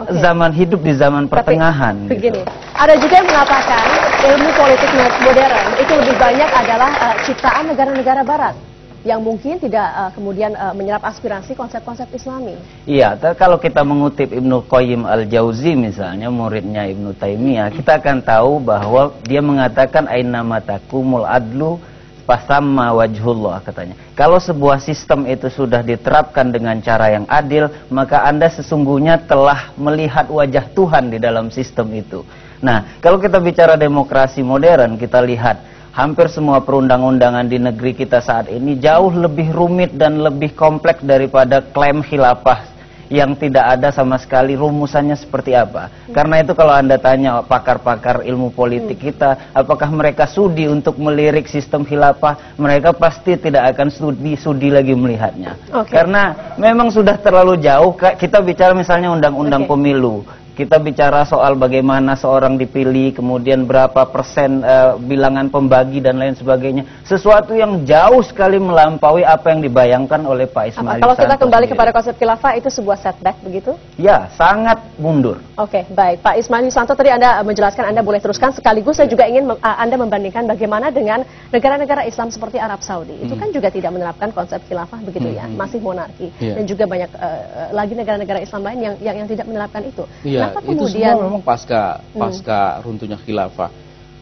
zaman hidup di zaman pertengahan. Begini, ada juga yang mengatakan ilmu politik modern itu lebih banyak adalah ciptaan negara-negara Barat yang mungkin tidak kemudian menyerap aspirasi konsep-konsep Islami. Iya, kalau kita mengutip Ibnu Qayyim al-Jauzi misalnya, muridnya Ibnu Taimiyah, kita akan tahu bahwa dia mengatakan aina matakumul adlu fasamma wajhullah, katanya. Kalau sebuah sistem itu sudah diterapkan dengan cara yang adil, maka Anda sesungguhnya telah melihat wajah Tuhan di dalam sistem itu. Nah, kalau kita bicara demokrasi modern, kita lihat hampir semua perundang-undangan di negeri kita saat ini jauh lebih rumit dan lebih kompleks daripada klaim khilafah yang tidak ada sama sekali rumusannya seperti apa. Karena itu kalau Anda tanya pakar-pakar ilmu politik kita, apakah mereka sudi untuk melirik sistem khilafah, mereka pasti tidak akan sudi lagi melihatnya. Karena memang sudah terlalu jauh. Kita bicara misalnya undang-undang pemilu. Kita bicara soal bagaimana seorang dipilih, kemudian berapa persen bilangan pembagi dan lain sebagainya. Sesuatu yang jauh sekali melampaui apa yang dibayangkan oleh Pak Ismail. Kalau kita kembali kepada konsep khilafah, itu sebuah setback begitu? Ya, sangat mundur. Oke, baik. Pak Ismail Yusanto, tadi Anda menjelaskan, Anda boleh teruskan. Sekaligus saya juga ingin Anda membandingkan bagaimana dengan negara-negara Islam seperti Arab Saudi. Itu kan juga tidak menerapkan konsep khilafah begitu ya, masih monarki. Dan juga banyak lagi negara-negara Islam lain yang tidak menerapkan itu. Iya, itu semua memang pasca runtuhnya khilafah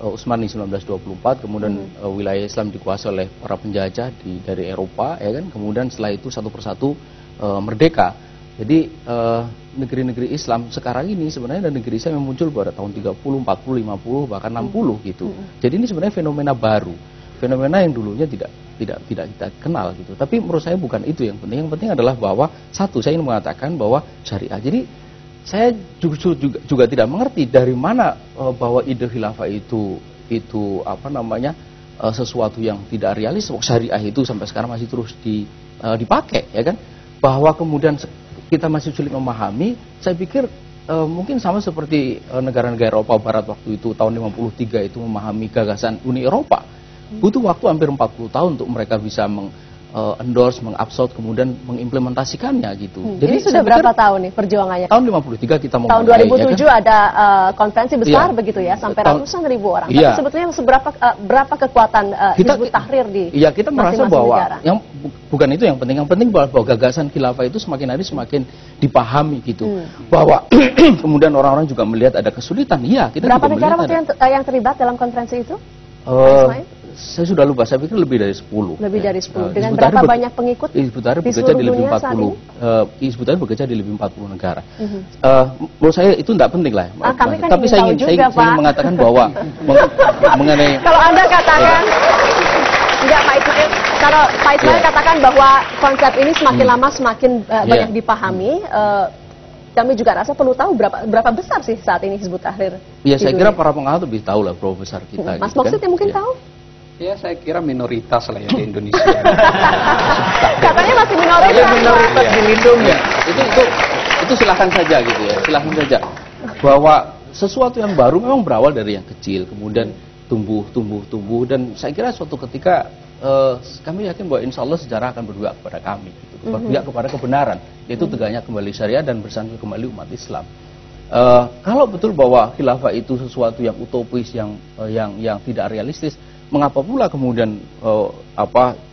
Utsmani 1924, kemudian wilayah Islam dikuasai oleh para penjajah dari Eropa, ya kan. Kemudian setelah itu satu persatu merdeka. Jadi negeri-negeri Islam sekarang ini sebenarnya ada negeri Islam yang muncul pada tahun 30, 40, 50, bahkan 60 gitu. Jadi ini sebenarnya fenomena baru, fenomena yang dulunya tidak kita kenal gitu. Tapi menurut saya bukan itu yang penting. Yang penting adalah bahwa satu, saya ingin mengatakan bahwa syariah. Jadi saya juga tidak mengerti dari mana bahwa ide khilafah itu sesuatu yang tidak realis. Syariah itu sampai sekarang masih terus dipakai, ya kan? Bahwa kemudian kita masih sulit memahami. Saya pikir mungkin sama seperti negara-negara Eropa Barat waktu itu tahun 53 itu memahami gagasan Uni Eropa. Butuh waktu hampir 40 tahun untuk mereka bisa endorse, mengabsorb, kemudian mengimplementasikannya gitu. Jadi ini sudah berapa tahun nih perjuangannya? Tahun 53 kita memulai. Tahun 2007 ya kan? Ada konferensi besar begitu ya, sampai ratusan ribu orang. Tapi sebetulnya berapa kekuatan Hizbut Tahrir di Iya, kita merasa bahwa negara? Yang bukan itu yang penting bahwa gagasan khilafah itu semakin hari semakin dipahami gitu. Bahwa kemudian orang-orang juga melihat ada kesulitan. Iya, kita berapa juga negara waktu yang terlibat dalam konferensi itu? Saya sudah lupa, saya pikir lebih dari 10. Lebih dari 10. Dengan berapa banyak pengikut? Hizbut Tahrir bekerja di lebih 40. Hizbut Tahrir bekerja di lebih 40 negara. Menurut saya itu tidak penting lah. Kami kan tapi saya ingin mengatakan bahwa mengenai kalau Anda katakan enggak, Pak Ismail, kalau Pak Ismail katakan bahwa konsep ini semakin lama semakin banyak dipahami, kami juga rasa perlu tahu berapa besar sih saat ini Hizbut Tahrir. Ya, saya kira para pengamat lebih tahu lah berapa besar kita. Mas Maksud yang mungkin tahu? Ya, saya kira minoritas lah ya di Indonesia. Katanya masih minoritas. Ya, minoritas dilindungi. Itu silahkan saja gitu ya, silahkan saja. Bahwa sesuatu yang baru memang berawal dari yang kecil, kemudian tumbuh, dan saya kira suatu ketika kami yakin bahwa insya Allah sejarah akan berpihak kepada kami, gitu. Berpihak kepada kebenaran, yaitu tegaknya kembali syariah dan bersatu kembali umat Islam. Kalau betul bahwa khilafah itu sesuatu yang utopis, yang tidak realistis, mengapa pula kemudian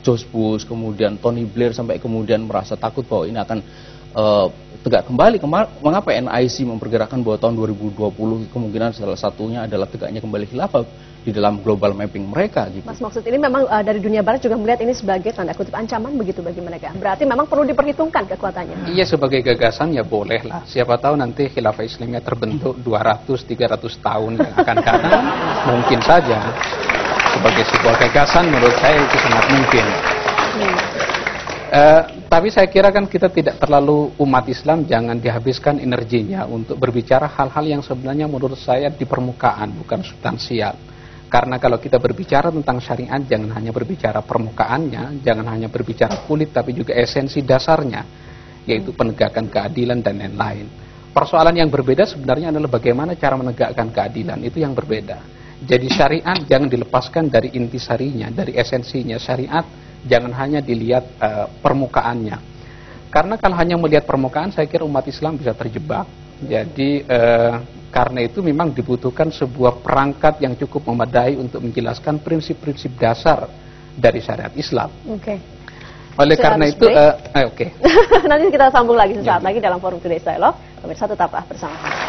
George Bush, kemudian Tony Blair sampai kemudian merasa takut bahwa ini akan tegak kembali? Mengapa NIC memperkirakan bahwa tahun 2020 kemungkinan salah satunya adalah tegaknya kembali khilafah di dalam global mapping mereka gitu. Mas, maksud ini memang dari dunia barat juga melihat ini sebagai tanda kutip ancaman begitu bagi mereka. Berarti memang perlu diperhitungkan kekuatannya. Iya, sebagai gagasan ya boleh lah. Siapa tahu nanti khilafah Islamnya terbentuk 200-300 tahun yang akan datang. Mungkin saja. Sebagai sebuah gagasan menurut saya itu sangat mungkin. Tapi saya kira kan kita tidak terlalu, umat Islam jangan dihabiskan energinya untuk berbicara hal-hal yang sebenarnya menurut saya di permukaan, bukan substansial. Karena kalau kita berbicara tentang syariat, jangan hanya berbicara permukaannya, jangan hanya berbicara kulit, tapi juga esensi dasarnya, yaitu penegakan keadilan dan lain-lain. Persoalan yang berbeda sebenarnya adalah bagaimana cara menegakkan keadilan, itu yang berbeda. Jadi syariat jangan dilepaskan dari intisarinya, dari esensinya. Syariat jangan hanya dilihat permukaannya. Karena kalau hanya melihat permukaan, saya kira umat Islam bisa terjebak. Jadi karena itu memang dibutuhkan sebuah perangkat yang cukup memadai untuk menjelaskan prinsip-prinsip dasar dari syariat Islam. Oke. Oleh karena itu, oke. Nanti kita sambung lagi sesaat lagi dalam forum Today's Dialogue. Pemirsa tetaplah bersama kami.